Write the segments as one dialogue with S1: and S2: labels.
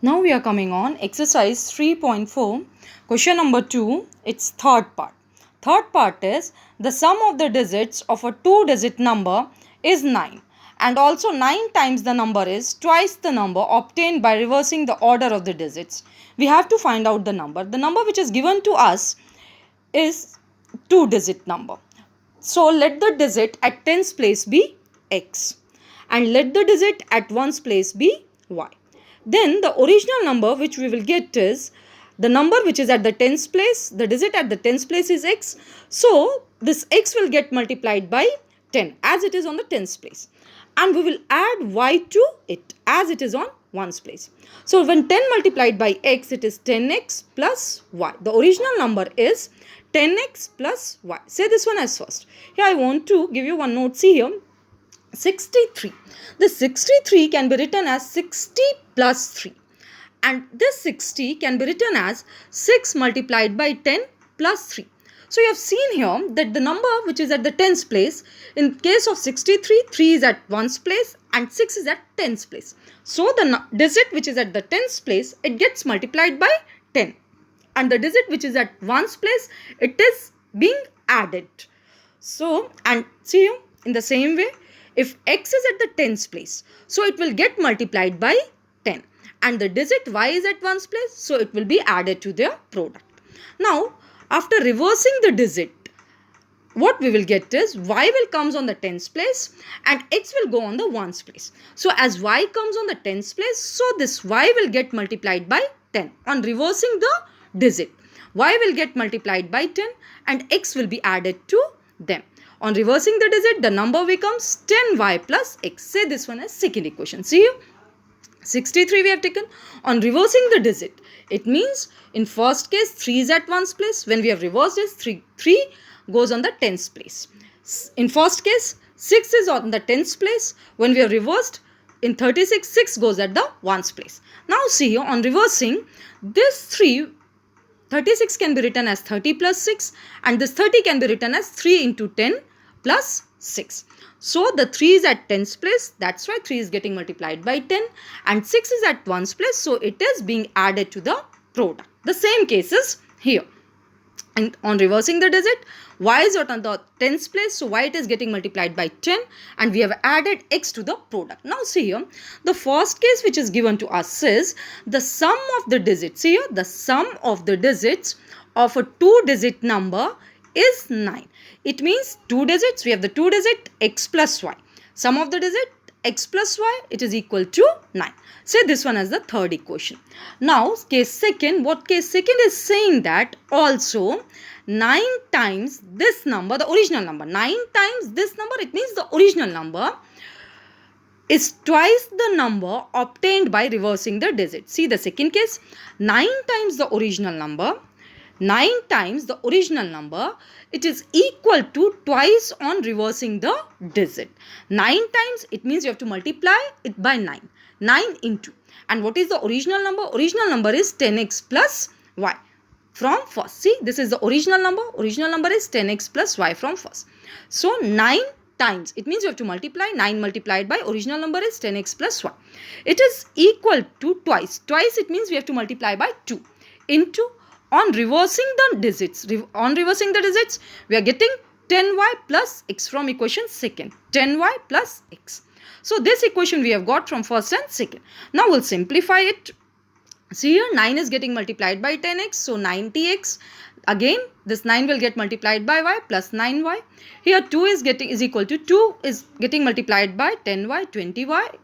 S1: Now we are coming on exercise 3.4, question number 2, its third part. Third part is the sum of the digits of a two-digit number is 9, and also 9 times the number is twice the number obtained by reversing the order of the digits. We have to find out the number. The number which is given to us is two-digit number. So let the digit at tens place be x, and let the digit at ones place be y. Then the original number which we will get is the number which is at the tens place, the digit at the tens place is x. So this x will get multiplied by 10 as it is on the tens place. And we will add y to it as it is on ones place. So when 10 multiplied by x, it is 10x plus y. The original number is 10x plus y. Say this one as first. Here I want to give you one note. See here. 63. The 63 can be written as 60 plus 3. And this 60 can be written as 6 multiplied by 10 plus 3. So you have seen here that the number which is at the tens place, in case of 63, 3 is at ones place and 6 is at tens place. So the digit which is at the tens place, it gets multiplied by 10. And the digit which is at ones place, it is being added. So, and see here, in the same way, if x is at the tens place, so it will get multiplied by 10. And the digit y is at ones place, so it will be added to their product. Now, after reversing the digit, what we will get is y will comes on the tens place and x will go on the ones place. So as y comes on the tens place, so this y will get multiplied by 10. On reversing the digit, y will get multiplied by 10 and x will be added to them. On reversing the digit, the number becomes 10y plus x. Say this one as second equation. See here. 63 we have taken. On reversing the digit, it means in first case 3 is at ones place. When we have reversed it, 3 goes on the tens place. In first case, 6 is on the tens place. When we have reversed, in 36, 6 goes at the ones place. Now see here, on reversing, this 36 can be written as 30 plus 6 and this 30 can be written as 3 into 10 plus 6. So the 3 is at tens place, that's why 3 is getting multiplied by 10 and 6 is at ones place, so it is being added to the product. The same case is here. And on reversing the digit, y is on the tens place, so y it is getting multiplied by 10 and we have added x to the product. Now see here, the first case which is given to us is the sum of the digits. See here, the sum of the digits of a two-digit number is 9. It means two digits, we have the two digit x plus y. Sum of the digit x plus y, it is equal to 9. Say this one as the third equation. Now case second, what case second is saying that also 9 times this number, the original number, 9 times this number, it means the original number is twice the number obtained by reversing the digit. See the second case, 9 times the original number, 9 times the original number, it is equal to twice on reversing the digit. 9 times, it means you have to multiply it by 9. 9 into. And what is the original number? Original number is 10x plus y from first. See, this is the original number. Original number is 10x plus y from first. So 9 times, it means you have to multiply. 9 multiplied by original number is 10x plus y. It is equal to twice. Twice, it means we have to multiply by 2 into. On reversing the digits, we are getting 10y plus x from equation second. 10y plus x. So this equation we have got from first and second. Now we'll simplify it. See here, 9 is getting multiplied by 10x. So 90x. Again, this 9 will get multiplied by y plus 9y. Here 2 is equal to 2 is getting multiplied by 10y, 20y.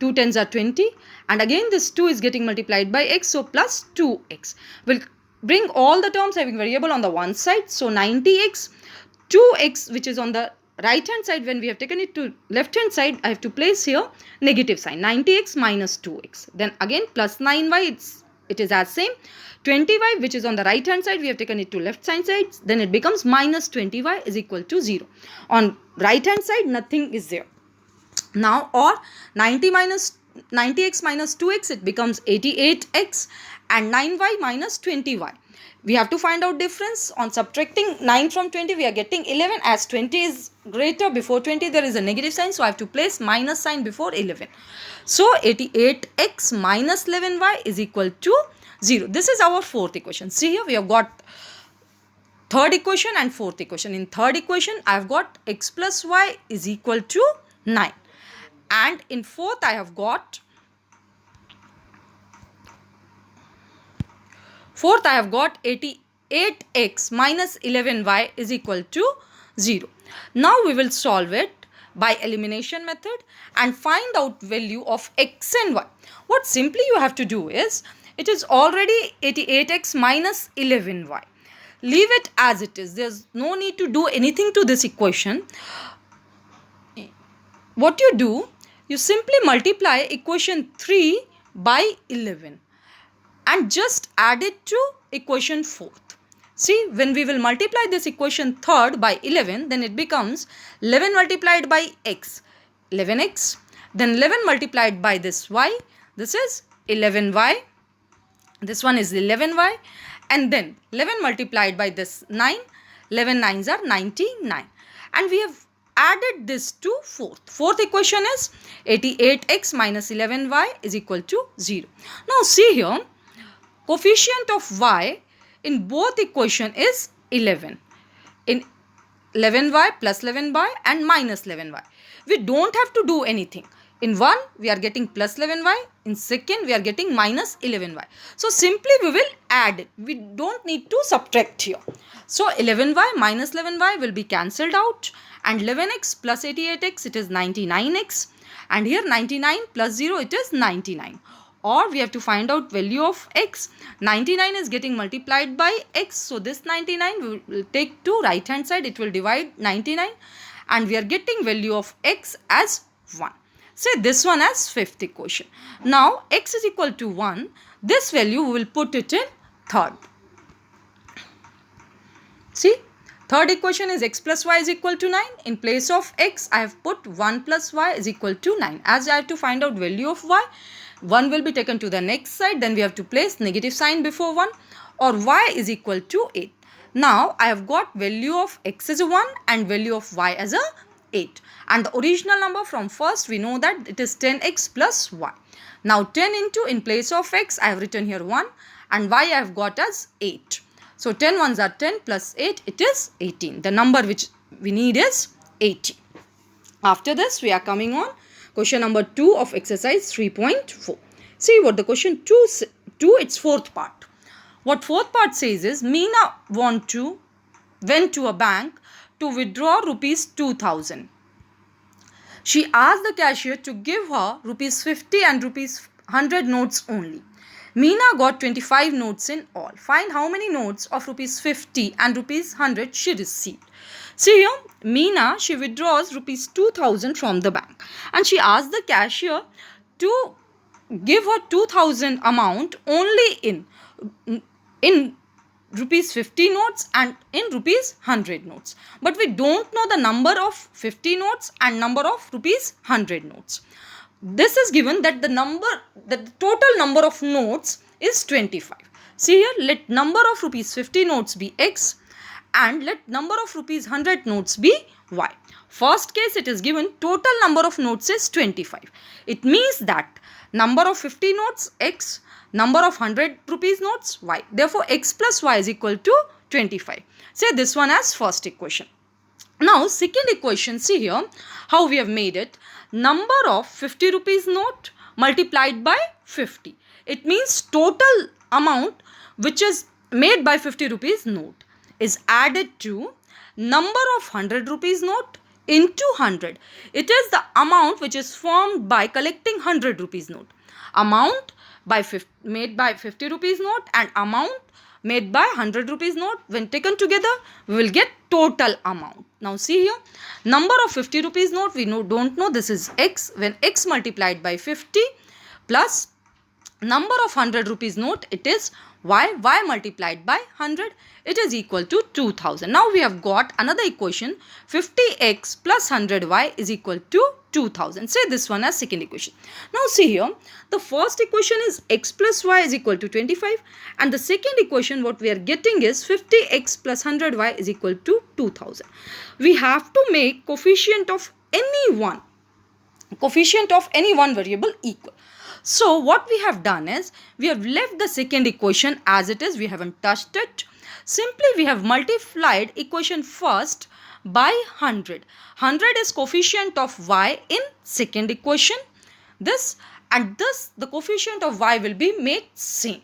S1: 2 tens are 20. And again this 2 is getting multiplied by x. So plus 2x. We'll bring all the terms having variable on the one side. So 90x, 2x which is on the right hand side, when we have taken it to left hand side, I have to place here negative sign. 90x minus 2x. Then again plus 9y, it is as same. 20y which is on the right hand side, we have taken it to left hand side. Then it becomes minus 20y is equal to 0. On right hand side, nothing is there. Now or 90x minus 2x, it becomes 88x and 9y minus 20y. we have to find out difference. On subtracting 9 from 20, we are getting 11. As 20 is greater, before 20 there is a negative sign, so I have to place minus sign before 11. So 88x minus 11y is equal to 0. This is our fourth equation. See here, we have got third equation and fourth equation. In third equation, I have got x plus y is equal to 9. And in fourth, I have got 88x minus 11y is equal to 0. Now we will solve it by elimination method and find out value of x and y. What simply you have to do is, it is already 88x minus 11y. Leave it as it is. There's no need to do anything to this equation. What you do, you simply multiply equation 3 by 11 and just add it to equation 4th. See, when we will multiply this equation 3rd by 11, then it becomes 11 multiplied by x, 11x. Then 11 multiplied by this y, this is 11y. This one is 11y. And then 11 multiplied by this 9, 11 9s are 99. And we have added this to 4th. Fourth equation is 88x minus 11y is equal to 0. Now see here, coefficient of y in both equation is 11. In 11y plus 11y and minus 11y. We don't have to do anything. In one, we are getting plus 11y. In second, we are getting minus 11y. So simply we will add it. We don't need to subtract here. So 11y minus 11y will be cancelled out. And 11x plus 88x, it is 99x. And here 99 plus 0, it is 99. Or we have to find out value of x. 99 is getting multiplied by x. So this 99 we will take to right hand side. It will divide 99. And we are getting value of x as 1. Say this one as fifth equation. Now x is equal to 1. This value we will put it in third. See, third equation is x plus y is equal to 9. In place of x, I have put 1 plus y is equal to 9. As I have to find out value of y, 1 will be taken to the next side. Then we have to place negative sign before 1, or y is equal to 8. Now I have got value of x as a 1 and value of y as a 8. And the original number from first, we know that it is 10x plus y. Now 10 into, in place of x, I have written here 1 and y I have got as 8. So 10 ones are 10 plus 8, it is 18. The number which we need is 80. After this, we are coming on question number 2 of exercise 3.4. See what the question 2, its fourth part. What fourth part says is, Meena went to a bank to withdraw rupees 2000. She asked the cashier to give her rupees 50 and rupees 100 notes only. Meena got 25 notes in all. Find how many notes of rupees 50 and rupees 100 she received. See here, Meena, she withdraws rupees 2000 from the bank and she asked the cashier to give her 2000 amount only in rupees 50 notes and in rupees 100 notes. But we don't know the number of 50 notes and number of rupees 100 notes. This is given that the total number of notes is 25. See here, let number of rupees 50 notes be x and let number of rupees 100 notes be y. First case, it is given total number of notes is 25. It means that number of 50 notes x, number of 100 rupees notes y. Therefore, x plus y is equal to 25. Say this one as first equation. Now, second equation, see here how we have made it. Number of 50 rupees note multiplied by 50. It means total amount which is made by 50 rupees note is added to number of 100 rupees note into 100. It is the amount which is formed by collecting 100 rupees note. Amount made by 50 rupees note and amount made by 100 rupees note, when taken together, we will get total amount. Now see here, number of 50 rupees note, we don't know, this is x. When x multiplied by 50 plus number of 100 rupees note, it is y multiplied by 100, it is equal to 2000. Now we have got another equation, 50x plus 100y is equal to 2000. Say this one as second equation. Now see here, the first equation is x plus y is equal to 25, and the second equation what we are getting is 50x plus 100y is equal to 2000. We have to make coefficient of any one variable equal. So what we have done is, we have left the second equation as it is, we haven't touched it. Simply we have multiplied equation first by 100. 100 is coefficient of y in second equation. This and this, the coefficient of y will be made same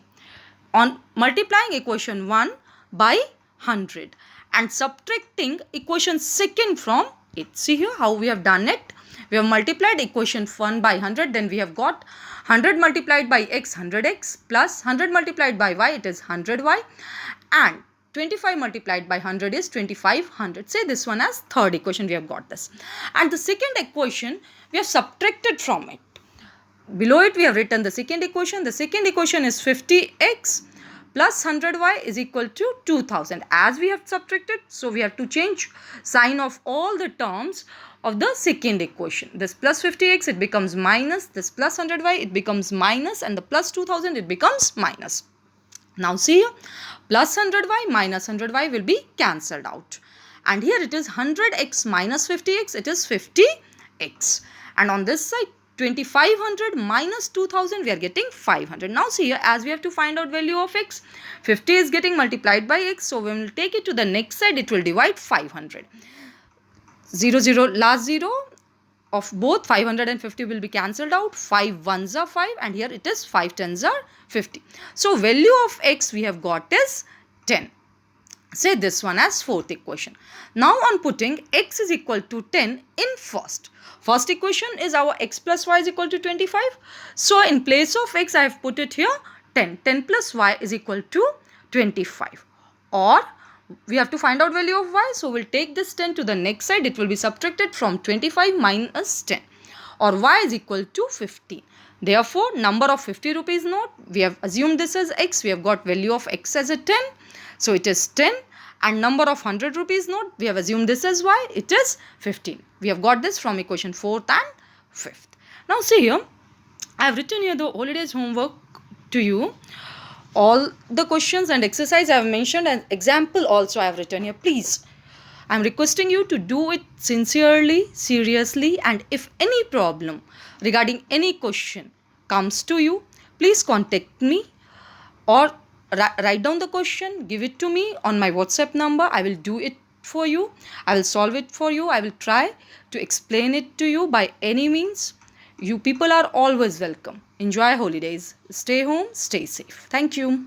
S1: on multiplying equation 1 by 100 and subtracting equation second from it. See here how we have done it. We have multiplied equation 1 by 100, then we have got 100 multiplied by x, 100x, plus 100 multiplied by y, it is 100y, and 25 multiplied by 100 is 2500. Say this one as third equation, we have got this. And the second equation, we have subtracted from it. Below it, we have written the second equation. The second equation is 50x plus 100y is equal to 2000. As we have subtracted, so we have to change sign of all the terms of the second equation. This plus 50x, it becomes minus. This plus 100y, it becomes minus. And the plus 2000, it becomes minus. Now see here, plus 100y minus 100y will be cancelled out. And here it is 100x minus 50x, it is 50x. And on this side, 2500 minus 2000, we are getting 500. Now see here, as we have to find out value of x, 50 is getting multiplied by x. So when we will take it to the next side, it will divide 500. 0, 0, last 0 of both 500 and 50 will be cancelled out. 5 ones are 5 and here it is 5 tens are 50. So value of x we have got is 10. Say this one as fourth equation. Now on putting x is equal to 10 in first equation is our x plus y is equal to 25. So in place of x I have put it here 10. 10 plus y is equal to 25. Or we have to find out value of y. So we'll take this 10 to the next side. It will be subtracted from 25 minus 10. Or y is equal to 15. Therefore, number of 50 rupees note, we have assumed this as x. We have got value of x as a 10. So it is 10. And number of 100 rupees note, we have assumed this as y. It is 15. We have got this from equation 4th and 5th. Now see here, I have written here the holidays homework to you. All the questions and exercise I have mentioned and example also I have written here. Please, I am requesting you to do it sincerely, seriously, and if any problem regarding any question comes to you, please contact me or write down the question, give it to me on my WhatsApp number. I will do it for you. I will solve it for you. I will try to explain it to you by any means. You people are always welcome. Enjoy holidays. Stay home, stay safe. Thank you.